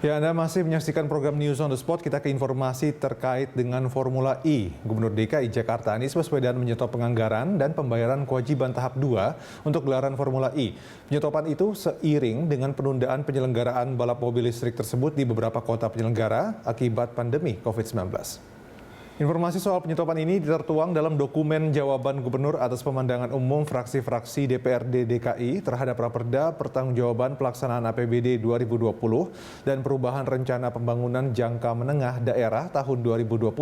Ya, Anda masih menyaksikan program News on the Spot. Kita ke informasi terkait dengan Formula E. Gubernur DKI Jakarta Anies Baswedan menyetop penganggaran dan pembayaran kewajiban tahap 2 untuk gelaran Formula E. Penyetopan itu seiring dengan penundaan penyelenggaraan balap mobil listrik tersebut di beberapa kota penyelenggara akibat pandemi COVID-19. Informasi soal penyetopan ini tertuang dalam dokumen jawaban Gubernur atas pemandangan umum fraksi-fraksi DPRD DKI terhadap Raperda Pertanggungjawaban Pelaksanaan APBD 2020 dan Perubahan Rencana Pembangunan Jangka Menengah Daerah tahun 2020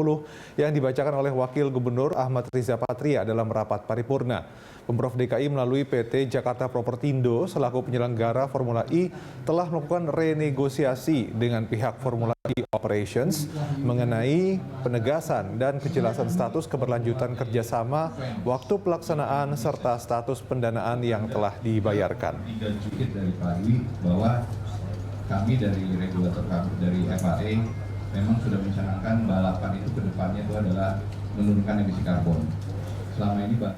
yang dibacakan oleh Wakil Gubernur Ahmad Riza Patria dalam rapat paripurna. Pemprov DKI melalui PT Jakarta Propertindo selaku penyelenggara Formula E telah melakukan renegosiasi dengan pihak Formula E Operations mengenai penegasan dan kejelasan status keberlanjutan kerjasama, waktu pelaksanaan, serta status pendanaan yang telah dibayarkan. Dari Pak Dwi bahwa kami dari regulator kami dari FAA memang sudah mencanangkan balapan itu ke depannya itu adalah menurunkan emisi karbon.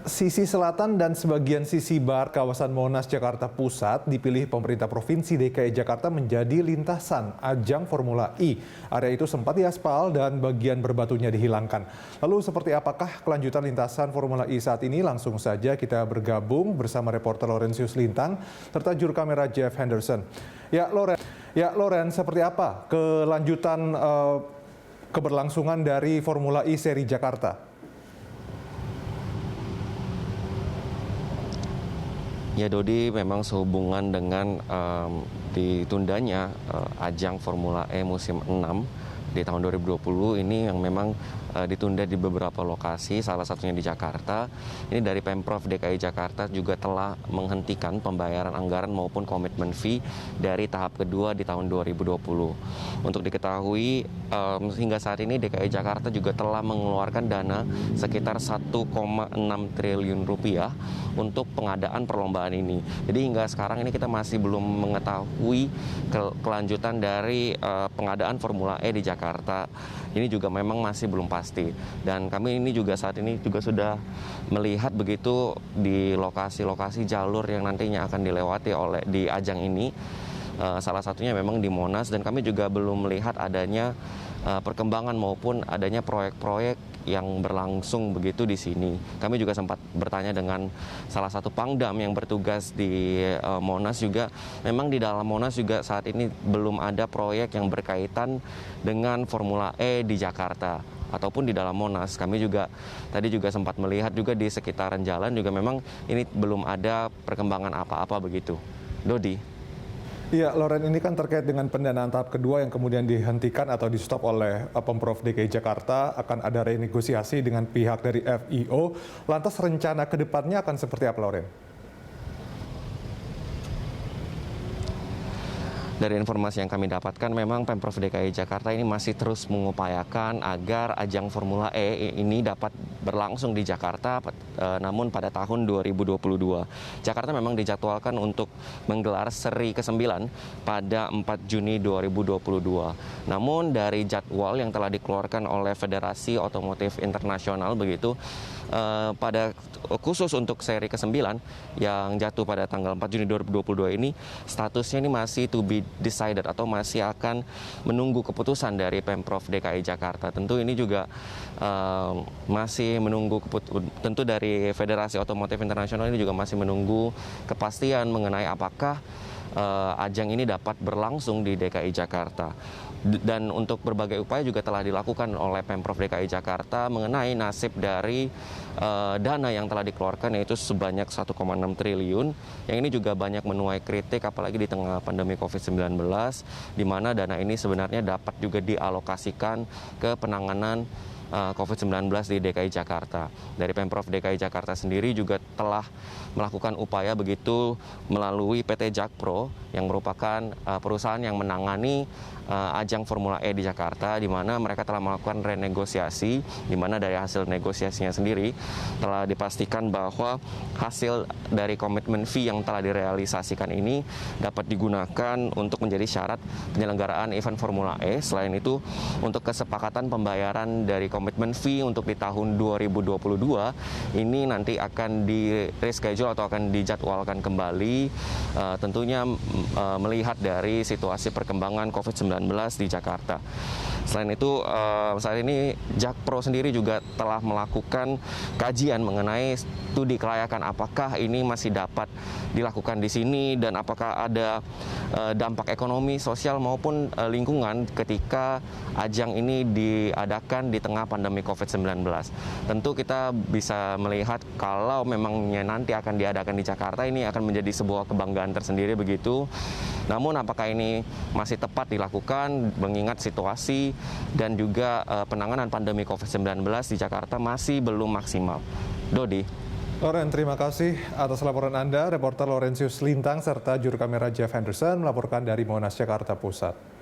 Sisi selatan dan sebagian sisi bar kawasan Monas, Jakarta Pusat dipilih pemerintah Provinsi DKI Jakarta menjadi lintasan ajang Formula E. Area itu sempat diaspal dan bagian berbatunya dihilangkan. Lalu seperti apakah kelanjutan lintasan Formula E saat ini? Langsung saja kita bergabung bersama reporter Laurentius Lintang serta juru kamera Jeff Henderson. Ya, Loren, seperti apa kelanjutan keberlangsungan dari Formula E seri Jakarta? Ya Dodi, memang sehubungan dengan ditundanya ajang Formula E musim 6 di tahun 2020 ini yang memang ditunda di beberapa lokasi, salah satunya di Jakarta. Ini dari Pemprov DKI Jakarta juga telah menghentikan pembayaran anggaran maupun komitmen fee dari tahap kedua di tahun 2020. Untuk diketahui, hingga saat ini DKI Jakarta juga telah mengeluarkan dana sekitar 1,6 triliun rupiah untuk pengadaan perlombaan ini. Jadi hingga sekarang ini kita masih belum mengetahui kelanjutan dari pengadaan Formula E di Jakarta. Ini juga memang masih belum pasti. Dan kami ini juga saat ini juga sudah melihat begitu di lokasi-lokasi jalur yang nantinya akan dilewati oleh di ajang ini. Salah satunya memang di Monas, dan kami juga belum melihat adanya perkembangan maupun adanya proyek-proyek yang berlangsung begitu di sini. Kami juga sempat bertanya dengan salah satu pangdam yang bertugas di Monas juga. Memang di dalam Monas juga saat ini belum ada proyek yang berkaitan dengan Formula E di Jakarta ataupun di dalam Monas. Kami juga tadi juga sempat melihat juga di sekitaran jalan juga memang ini belum ada perkembangan apa-apa begitu. Dodi. Iya, Loren, ini kan terkait dengan pendanaan tahap kedua yang kemudian dihentikan atau di-stop oleh Pemprov DKI Jakarta. Akan ada renegosiasi dengan pihak dari FIO. Lantas rencana ke depannya akan seperti apa, Loren? Dari informasi yang kami dapatkan, memang Pemprov DKI Jakarta ini masih terus mengupayakan agar ajang Formula E ini dapat berlangsung di Jakarta, namun pada tahun 2022. Jakarta memang dijadwalkan untuk menggelar seri ke-9 pada 4 Juni 2022. Namun dari jadwal yang telah dikeluarkan oleh Federasi Otomotif Internasional begitu, pada khusus untuk seri ke-9 yang jatuh pada tanggal 4 Juni 2022 ini, statusnya ini masih to be decided atau masih akan menunggu keputusan dari Pemprov DKI Jakarta. Tentu ini juga masih menunggu tentu dari Federasi Otomotif Internasional ini juga masih menunggu kepastian mengenai apakah ajang ini dapat berlangsung di DKI Jakarta. Dan untuk berbagai upaya juga telah dilakukan oleh Pemprov DKI Jakarta mengenai nasib dari dana yang telah dikeluarkan, yaitu sebanyak 1,6 triliun. Yang ini juga banyak menuai kritik apalagi di tengah pandemi COVID-19, di mana dana ini sebenarnya dapat juga dialokasikan ke penanganan COVID-19 di DKI Jakarta. Dari Pemprov DKI Jakarta sendiri juga telah melakukan upaya begitu melalui PT Jakpro yang merupakan perusahaan yang menangani ajang Formula E di Jakarta, di mana mereka telah melakukan renegosiasi, di mana dari hasil negosiasinya sendiri telah dipastikan bahwa hasil dari komitmen fee yang telah direalisasikan ini dapat digunakan untuk menjadi syarat penyelenggaraan event Formula E. Selain itu, untuk kesepakatan pembayaran dari komitmen fee untuk di tahun 2022 ini nanti akan di reschedule atau akan dijadwalkan kembali, tentunya melihat dari situasi perkembangan COVID-19 di Jakarta. Selain itu, saat ini Jakpro sendiri juga telah melakukan kajian mengenai studi kelayakan apakah ini masih dapat dilakukan di sini dan apakah ada dampak ekonomi, sosial maupun lingkungan ketika ajang ini diadakan di tengah pandemi COVID-19. Tentu kita bisa melihat kalau memangnya nanti akan diadakan di Jakarta, ini akan menjadi sebuah kebanggaan tersendiri begitu. Namun apakah ini masih tepat dilakukan mengingat situasi dan juga penanganan pandemi COVID-19 di Jakarta masih belum maksimal. Dodi. Loren, terima kasih atas laporan Anda. Reporter Laurentius Lintang serta juru kamera Jeff Henderson melaporkan dari Monas, Jakarta Pusat.